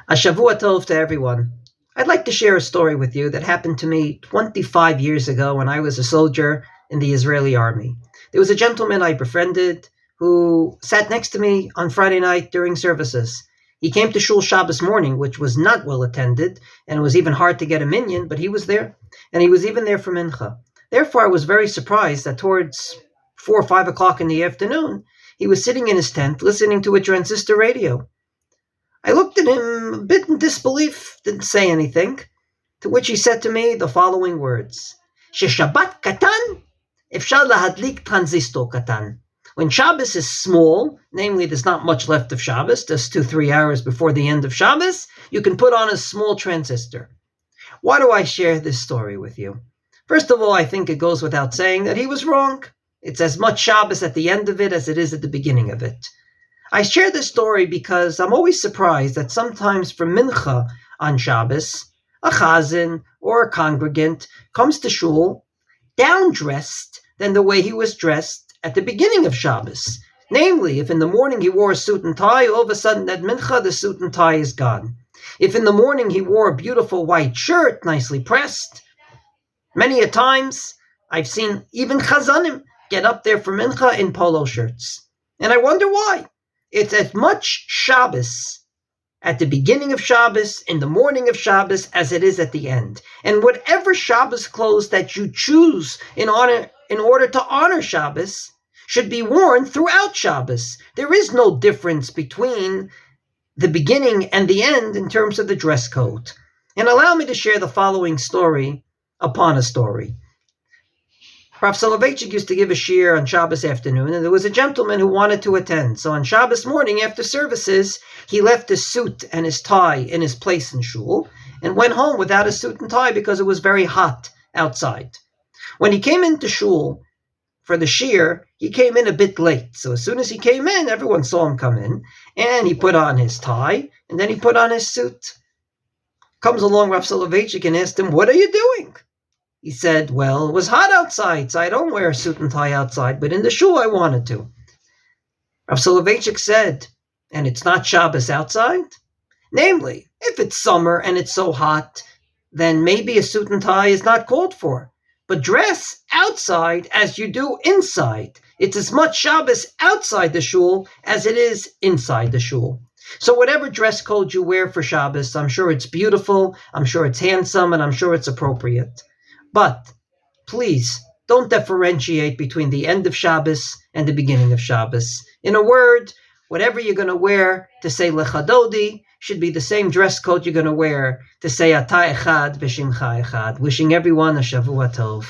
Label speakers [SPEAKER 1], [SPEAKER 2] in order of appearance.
[SPEAKER 1] A Shavua Tov to everyone. I'd like to share a story with you that happened to me 25 years ago when I was a soldier in the Israeli army. There was a gentleman I befriended who sat next to me on Friday night during services. He came to Shul Shabbos morning, which was not well attended, and it was even hard to get a minyan, but he was there, and he was even there for mincha. Therefore, I was very surprised that towards 4 or 5 o'clock in the afternoon, he was sitting in his tent listening to a transistor radio. I looked at him a bit in disbelief, didn't say anything, to which he said to me the following words: Shabbat katan, efshar lahadlik transistor katan. When Shabbos is small, namely there's not much left of Shabbos, just 2-3 hours before the end of Shabbos, you can put on a small transistor. Why do I share this story with you? First of all, I think it goes without saying that he was wrong. It's as much Shabbos at the end of it as it is at the beginning of it. I share this story because I'm always surprised that sometimes for mincha on Shabbos, a chazan or a congregant comes to shul down-dressed than the way he was dressed at the beginning of Shabbos. Namely, if in the morning he wore a suit and tie, all of a sudden at mincha the suit and tie is gone. If in the morning he wore a beautiful white shirt, nicely pressed, many a times I've seen even chazanim get up there for mincha in polo shirts. And I wonder why. It's as much Shabbos at the beginning of Shabbos, in the morning of Shabbos, as it is at the end. And whatever Shabbos clothes that you choose in order to honor Shabbos should be worn throughout Shabbos. There is no difference between the beginning and the end in terms of the dress code. And allow me to share the following story upon a story. Rav Soloveitchik used to give a shiur on Shabbos afternoon, and there was a gentleman who wanted to attend. So on Shabbos morning, after services, he left his suit and his tie in his place in shul, and went home without his suit and tie because it was very hot outside. When he came into shul for the shiur, he came in a bit late. So as soon as he came in, everyone saw him come in, and he put on his tie, and then he put on his suit. Comes along Rav Soloveitchik and asked him, "What are you doing?" He said, "Well, it was hot outside, so I don't wear a suit and tie outside, but in the shul I wanted to." Rav Soloveitchik said, "And it's not Shabbos outside?" Namely, if it's summer and it's so hot, then maybe a suit and tie is not called for. But dress outside as you do inside. It's as much Shabbos outside the shul as it is inside the shul. So whatever dress code you wear for Shabbos, I'm sure it's beautiful, I'm sure it's handsome, and I'm sure it's appropriate. But please, don't differentiate between the end of Shabbos and the beginning of Shabbos. In a word, whatever you're going to wear to say Lechadodi should be the same dress code you're going to wear to say Ata Echad V'Shimcha Echad. Wishing everyone a Shavua Tov.